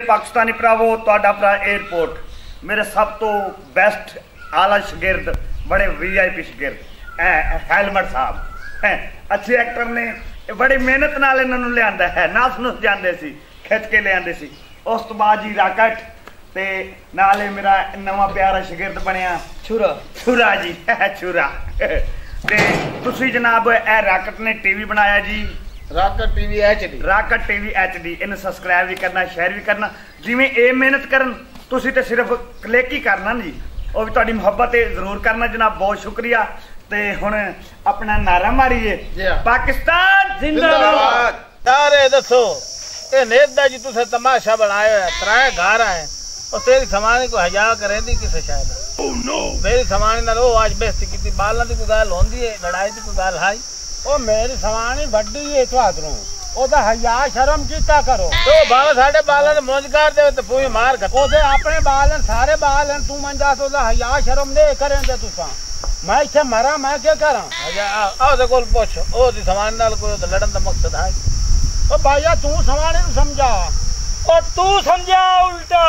पाकिस्तानी भरावो तुहाडा भरा एयरपोर्ट मेरे सब तो बेस्ट आला शगिर्द बड़े VIP शगिर्द हेलमेट साहब अच्छे एक्टर ने बड़ी मेहनत नाल इन्हां नूं लिआंदा है नास नुस जांदे सी खिच के लिआंदे सी उस तो बाद जी राकेट ते नाले मेरा नवा प्यारा शगिर्द बनिया छुरा जी छुरा ते तुसी जनाब ए राकेट ने TV बनाया जी राकेट TV HD इन्हें सबसक्राइब भी करना शेयर भी करना जिवें ए मेहनत करन तुसी ते सिर्फ क्लिक ही करना जी और भी तुहाडी मुहब्बत जरूर करना जनाब बहुत शुक्रिया ते हुण अपना नारा मारिए पाकिस्तान जिंदाबाद। सारे दसो ए नेदा जी तुसे तमाशा बनाया है त्राए घर आए और तेरी समाने को हजा करेंदी किसे शायद मेरी समाने ना रो आज बेइज्जती कीती बालां दी कोई गल होंदी है लड़ाई दी कोई गल हाई ओ मेरी समानी वड्डी है तुहाडू ओदा हया शर्म कीता करो तो बाबा साडे बालन मुंज कर दे ते पूरी मार कर ओदे अपने बालन सारे बालन तू मंजा तो ओदा हया शर्म दे करें दे तुसा मैं इथे मरा मैं क्या करा हया आओ दे कोल पूछ ओ दी समानी नाल कोई लड़न दा मकसद है ओ भाईया तू समानी नु समझा और तू समझा उल्टा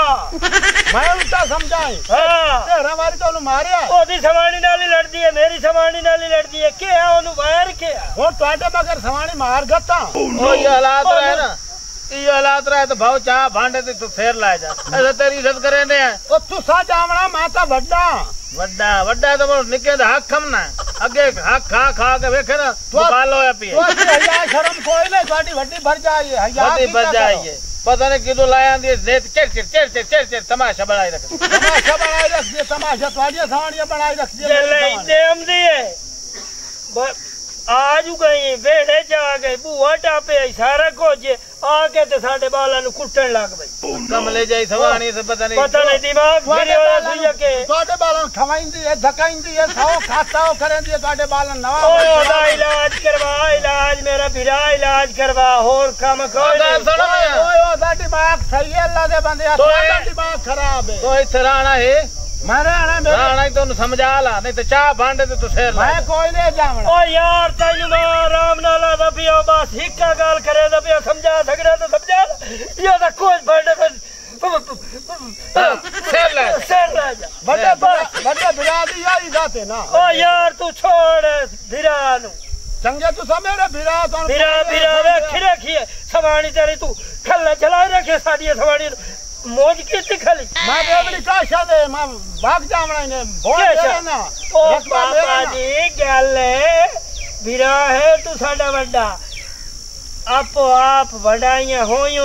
मैं उल्टा समझाई हां तेरा मारी तो मारिया ओदी समानी नाल ही लड़दी है मेरी समानी नाल ही लड़दी है के है ओनु वायर के हो टाटे मगर समानी मार गता ओ ये हालात रहे ना ये हालात रहे तो भाव चाह भांडे ते तू फेर ला जा ऐसा तेरी इज्जत करे ने ओ तू सा जावना माता वड्डा तो निके दा हक हम ना अगे हक खा के वेखे ना बुखार होया पी तो हया शर्म कोई नहीं ਤੁਹਾਡੀ ਵੱਡੀ ਭਰ ਜਾਈਏ ਹया की भर जाइए पता नहीं किदो लाया दी नेत चेर तमाशा बनाई रख दिए तमाशा ਤੁਹਾਡੀਆਂ ਸਾਣੀਆਂ बनाई रख दिए ले देम दिए आज गई वेड़े जा गए बुआ टापे सारा कुछ आके ते साडे बालां नु कुटण लग पई कमले जाई सवाणी से पता नहीं दिमाग मेरे वाला सुइया के ਤੁਹਾਡੇ बालां खवाईंदी है धकाईंदी है सौ खाता करेंदी है ਤੁਹਾਡੇ बालां नवा ओदा इलाज मेरा बिरा इलाज करवा और काम कोई ओए ओदा दिमाग सही है अल्लाह दे बंदे ਤੁਹਾਡਾ दिमाग खराब है तो इथे रहना है मारे आना मेरे आना तो समझा ला नहीं तो चाह भांडे तो शेर मैं कोई नहीं जावना ओ यार तैनू मैं आराम नाल दा पियो बस हिक्का गाल करे दा पियो समझा सकरे तो समझा ये दा कुछ भांडे शेर ले जा बड़े बिरा दी आई जाते ना ओ यार तू छोड़ बिरा नु चंगे तू मेरे बिरा तो बिरा वे खिरे सवाणी तेरी तू खल्ला चला रखे साडी सवाणी मौज की खाली मैं बेबड़ी का शादे मैं भाग जावना ने बोल दे ना ओ बाबा जी गल बिरा है तू साडा बड़ा आपो आप वडाइयां होई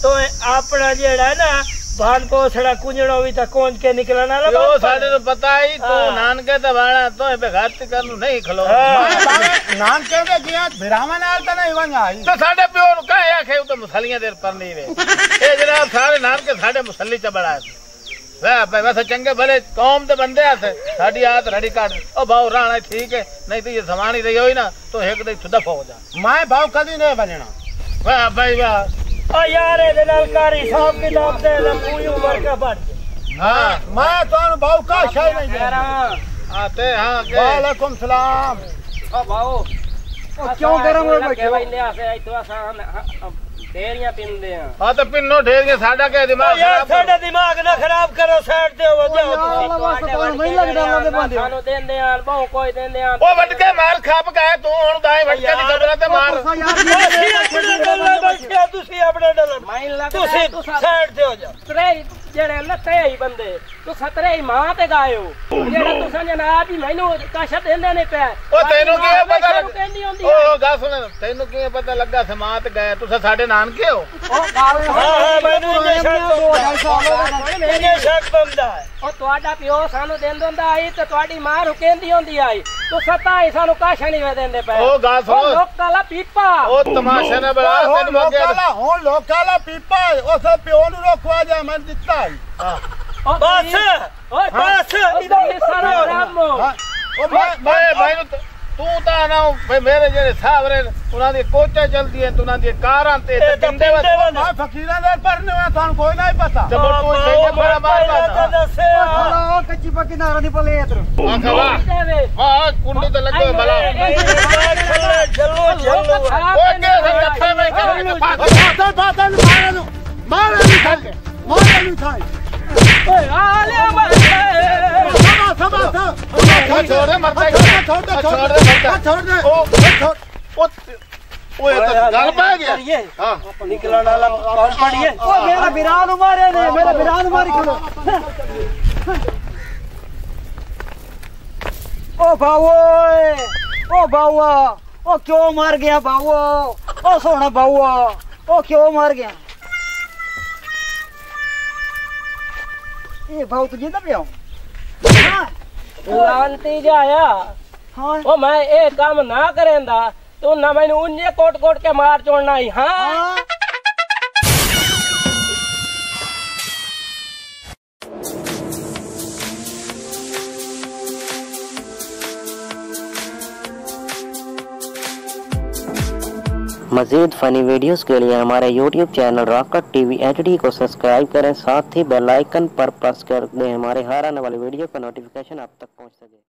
तो अपना जेड़ा ना भान पोसड़ा कुंजणो भी ता कोंज के निकलना ना तो साडे तो पता ही तू नानके ते वाला तो बे घाती करनु नहीं खलो नानके दे गया बिरामा नाल ता नहीं वणा तो साडे प्यो नु काहे आखे तो मुसलियां देर पर नहीं वे ए जनाब सारे नानके साडे मुसल्ली च बड़ा वाह भाई वैसे चंगे भले कौम दे बंदे आसे साडी आत रड़ी काट ओ भाव राणा ठीक है नहीं तो ये समानी रही होई ना तो एक दे दफ हो जा मैं भाव कदी नहीं बनना वाह भाई वाह ओ यार ए नाल कारी साहब की दाब दे ना पूरी उम्र का बढ़ हां मैं तो भाव का शाय नहीं दे आते हां वालेकुम सलाम ओ भाव ओ क्यों गरम हो बैठे भाई ले आसे आई तो आसा ढेरियां पिनदे हैं हां तो पिनो ढेरियां साडा के दिमाग यार साडा दिमाग ना खराब करो साइड ते हो जाओ तुम नहीं लगदा ओदे बंदे सानो देंदे यार बहु कोई देंदे यार ओ वटके मार खाप गए तू हुन गाय वटके दी खबरा ते मार तुसी अपने डल माइन लग तुसी साइड ते हो जा त्रे जेड़े लते ही बंदे तू खतरे ही मां ते गायो जेड़ा तुसा जनाब ही मैनू काशा देंदे ने पे ओ तेनु की पता ओ गा सुन तेनु की पता लगा से मां ते गया तुसा साडे नानके हो ओ गाल हां मैनू ये शक बंदा है ओ ਤੁਹਾਡਾ ਪਿਓ ਸਾਨੂੰ ਦੇਂਦਾ ਹੁੰਦਾ ਆਈ ਤੇ ਤੁਹਾਡੀ ਮਾਂ ਰੁਕੇਂਦੀ ਹੁੰਦੀ ਆਈ ਤੂੰ ਸਤਾ ਹੀ ਸਾਨੂੰ ਕਾਸ਼ਾ ਨਹੀਂ ਵੇ ਦਿੰਦੇ ਪਏ ਉਹ ਗਾ ਸੁਣ ਲੋਕਾਂ ਦਾ ਪੀਪਾ ਉਹ ਤਮਾਸ਼ਾ ਨਾ ਬੜਾ ਤੈਨੂੰ ਮੰਗਿਆ ਹੁਣ ਲੋਕਾਂ ਦਾ ਪੀਪਾ ਉਸ ਪਿਓ ਨੂੰ ਰੋਕਵਾ ਜਾ ਮੈਂ ਦਿੱਤਾ ਹਾਂ ਬਸ ਓਏ ਬਸ ਇਧਰ ਸਾਰਾ ਰਾਮ ਉਹ ਭਾਈ ਨੂੰ तू ता ना मेरे जेड़े साहब रे उना दी कोचा चलदी है तुना दी कारां ते बिंदे मैं फकीरां दे परने में थान कोई नहीं पता जब तू सही बड़ा मार दसे ओ कच्ची पक्की नारा दी पले इधर वाह कुंडी ते लगो भला जल्लो ओके सब कथे में बात मारे मार नहीं था ओए आ ले मार छोड़ दे मरता है छोड़ दे ओए तो गल पा गया हां निकलने वाला कौन पड़ी है ओ मेरा बिरान मारे ने मेरा बिरान मारी खलो ओ बावा ओ क्यों मार गया बावा ओ सोना बावा ओ क्यों मार गया ये भाव तुझे तब आऊं लानती जाया हां ओ मैं एक काम ना करेंदा तो ना मैंने उन्हें कोट कोट के मार छोड़ना ही हाँ मज़ीद फ़नी वीडियोस के लिए हमारे YouTube channel rocket TV HD को सब्सक्राइब करें, साथ ही बेल आइकन पर प्रेस कर दें हमारे हर आने वाली वीडियो का नोटिफिकेशन आप तक पहुंच सके।